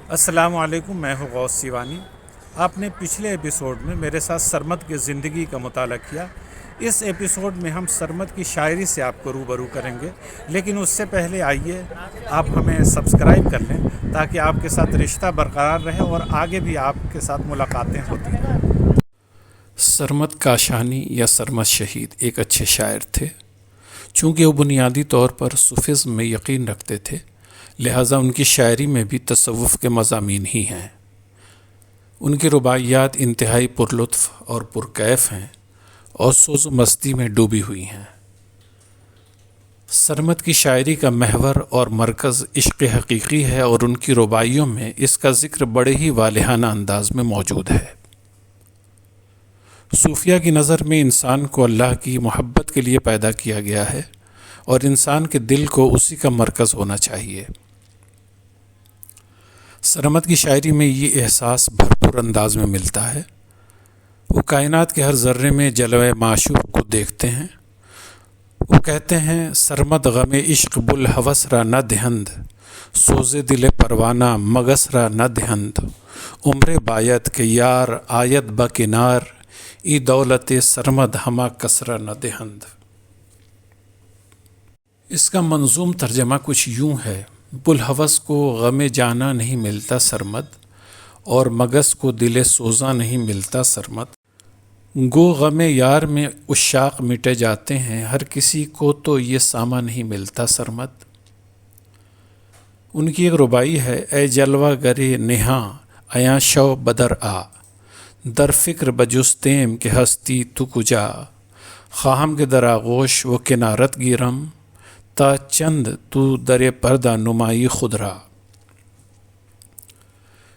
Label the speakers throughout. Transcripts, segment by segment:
Speaker 1: السلام علیکم، میں ہوں غوث سیوانی۔ آپ نے پچھلے ایپیسوڈ میں میرے ساتھ سرمد کی زندگی کا مطالعہ کیا۔ اس ایپیسوڈ میں ہم سرمد کی شاعری سے آپ کو روبرو کریں گے، لیکن اس سے پہلے آئیے آپ ہمیں سبسکرائب کر لیں تاکہ آپ کے ساتھ رشتہ برقرار رہے اور آگے بھی آپ کے ساتھ ملاقاتیں ہوتی رہیں۔
Speaker 2: سرمد کاشانی یا سرمد شہید ایک اچھے شاعر تھے۔ چونکہ وہ بنیادی طور پر صوفیزم میں یقین رکھتے تھے، لہٰذا ان کی شاعری میں بھی تصوف کے مضامین ہی ہیں۔ ان کی رباعیات انتہائی پرلطف اور پرکیف ہیں اور سوز و مستی میں ڈوبی ہوئی ہیں۔ سرمد کی شاعری کا محور اور مرکز عشق حقیقی ہے اور ان کی رباعیوں میں اس کا ذکر بڑے ہی والہانہ انداز میں موجود ہے۔ صوفیہ کی نظر میں انسان کو اللہ کی محبت کے لیے پیدا کیا گیا ہے اور انسان کے دل کو اسی کا مرکز ہونا چاہیے۔ سرمد کی شاعری میں یہ احساس بھرپور انداز میں ملتا ہے۔ وہ کائنات کے ہر ذرے میں جلوہ معشوق کو دیکھتے ہیں۔ وہ کہتے ہیں سرمد غم عشق بلحوث را نہ دہند، سوز دل پروانہ مگس را نہ دہند، عمر باید کہ یار آیت بکنار، ای دولت سرمد ہما کسرا نہ دہند۔ اس کا منظوم ترجمہ کچھ یوں ہے: بلحوث کو غم جانا نہیں ملتا سرمد، اور مگس کو دل سوزاں نہیں ملتا سرمد۔ گو غم یار میں عشاق مٹے جاتے ہیں، ہر کسی کو تو یہ ساما نہیں ملتا سرمد۔ ان کی ایک رباعی ہے: اے جلوہ گرے نہاں ایاں شو بدر آ، در فکر بجستیم کہ ہستی تو کجا، خواہم کے در آغوش و کنارت گیرم، تا چند تو در پردہ نمائی خود را۔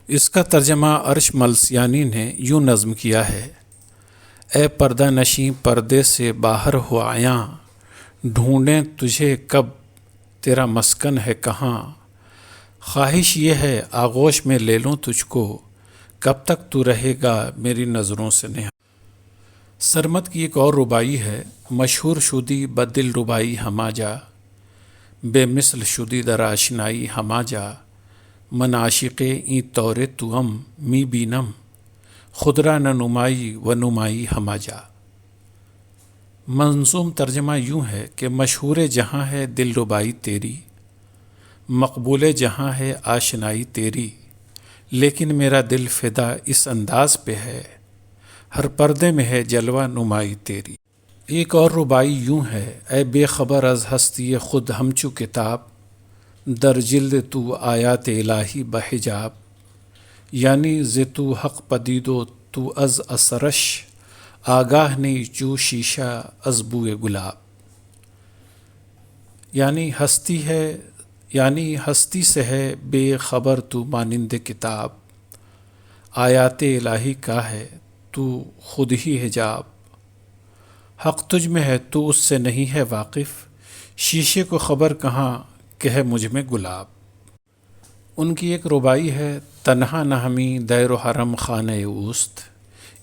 Speaker 2: اس کا ترجمہ ارش ملسیانی نے یوں نظم کیا ہے: اے پردہ نشیں پردے سے باہر ہو آیاں، ڈھونڈیں تجھے کب تیرا مسکن ہے کہاں، خواہش یہ ہے آغوش میں لے لوں تجھ کو، کب تک تو رہے گا میری نظروں سے نہاں۔ سرمد کی ایک اور رباعی ہے: مشہور شدی بدل رباعی ہما جا، بے مثل شدی در آشنائی ہما جا، من عاشق این طور توام می بینم، خود را نہ نمائی و نمائی ہما جا۔ منظوم ترجمہ یوں ہے کہ مشہور جہاں ہے دل ربائی تیری، مقبول جہاں ہے آشنائی تیری، لیکن میرا دل فدا اس انداز پہ ہے، ہر پردے میں ہے جلوہ نمائی تیری۔ ایک اور رباعی یوں ہے: اے بے خبر از ہستی خود ہمچو کتاب، در جلد تو آیات الہی بحجاب، یعنی ز تو حق پدید و تو از اثرش، آگاہ نہیں جو شیشہ از بوئے گلاب۔ یعنی ہستی سے ہے بے خبر تو مانند کتاب، آیات الہی کا ہے تو خود ہی حجاب، حق تجھ میں ہے تو اس سے نہیں ہے واقف، شیشے کو خبر کہاں کہ ہے مجھ میں گلاب۔ ان کی ایک رباعی ہے: تنہا نہ ہمیں دیر و حرم خانہ اوست،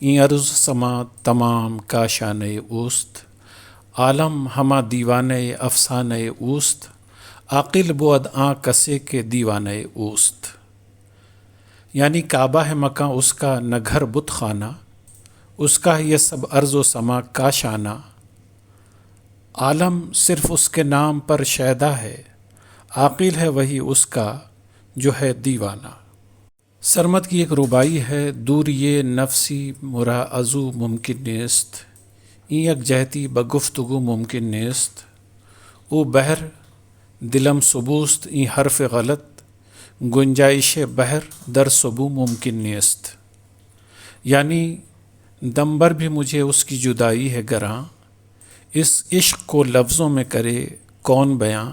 Speaker 2: این عرض سما تمام کاشانہ اوست، عالم ہما دیوانہ افسانہ اوست، عاقل بود آں کسے کے دیوانہ اوست۔ یعنی کعبہ ہے مکاں اس کا نہ گھر بت خانہ، اس کا یہ سب عرض و سما کا شانہ، عالم صرف اس کے نام پر شیدا ہے، عاقل ہے وہی اس کا جو ہے دیوانہ۔ سرمد کی ایک رباعی ہے: دور یہ نفسی مرا ازو ممکن نیست، این یک جہتی بگفتگو ممکن نیست، او بہر دلم سبوست این حرف غلط، گنجائش بہر در سبو ممکن نیست۔ یعنی دم بھر بھی مجھے اس کی جدائی ہے گراں، اس عشق کو لفظوں میں کرے کون بیاں،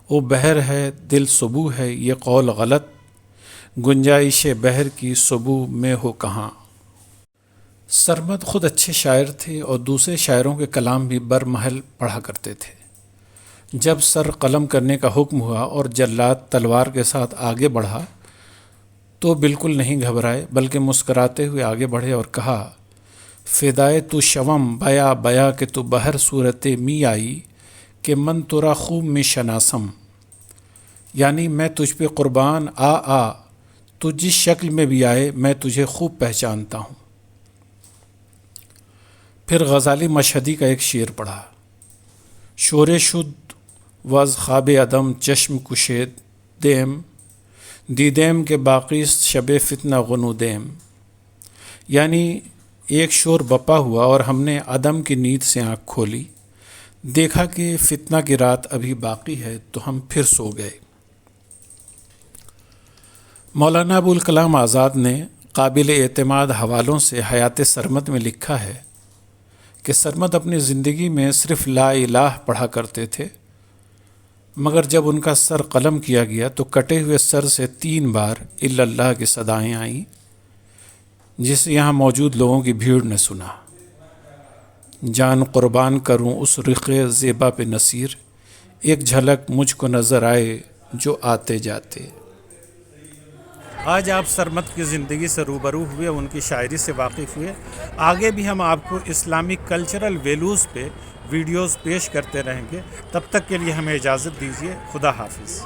Speaker 2: او بہر ہے دل سبو ہے یہ قول غلط، گنجائش بہر کی سبو میں ہو کہاں۔ سرمد خود اچھے شاعر تھے اور دوسرے شاعروں کے کلام بھی برمحل پڑھا کرتے تھے۔ جب سر قلم کرنے کا حکم ہوا اور جلاد تلوار کے ساتھ آگے بڑھا تو بالکل نہیں گھبرائے، بلکہ مسکراتے ہوئے آگے بڑھے اور کہا: فدائے تو شوم بیا بیا کہ تو بہر صورت می آئی، کہ من ترا خوب می شناسم۔ یعنی میں تجھ پہ قربان آ تو جس شکل میں بھی آئے میں تجھے خوب پہچانتا ہوں۔ پھر غزالی مشہدی کا ایک شعر پڑھا: شور شد وز خواب عدم چشم کشید دیم دیدیم کے باقیست شب فتنہ غنودیم، یعنی ایک شور بپا ہوا اور ہم نے عدم کی نیند سے آنکھ کھولی، دیکھا کہ فتنہ کی رات ابھی باقی ہے تو ہم پھر سو گئے۔ مولانا ابوالکلام آزاد نے قابل اعتماد حوالوں سے حیات سرمد میں لکھا ہے کہ سرمد اپنی زندگی میں صرف لا الہ پڑھا کرتے تھے، مگر جب ان کا سر قلم کیا گیا تو کٹے ہوئے سر سے 3 بار الا اللہ کی صدائیں آئیں، جسے یہاں موجود لوگوں کی بھیڑ نے سنا۔ جان قربان کروں اس رخ زیبا پہ نصیر، ایک جھلک مجھ کو نظر آئے جو آتے جاتے۔
Speaker 1: آج آپ سرمد کی زندگی سے روبرو ہوئے، ان کی شاعری سے واقف ہوئے۔ آگے بھی ہم آپ کو اسلامک کلچرل ویلیوز پہ ویڈیوز پیش کرتے رہیں گے۔ تب تک کے لیے ہمیں اجازت دیجیے۔ خدا حافظ۔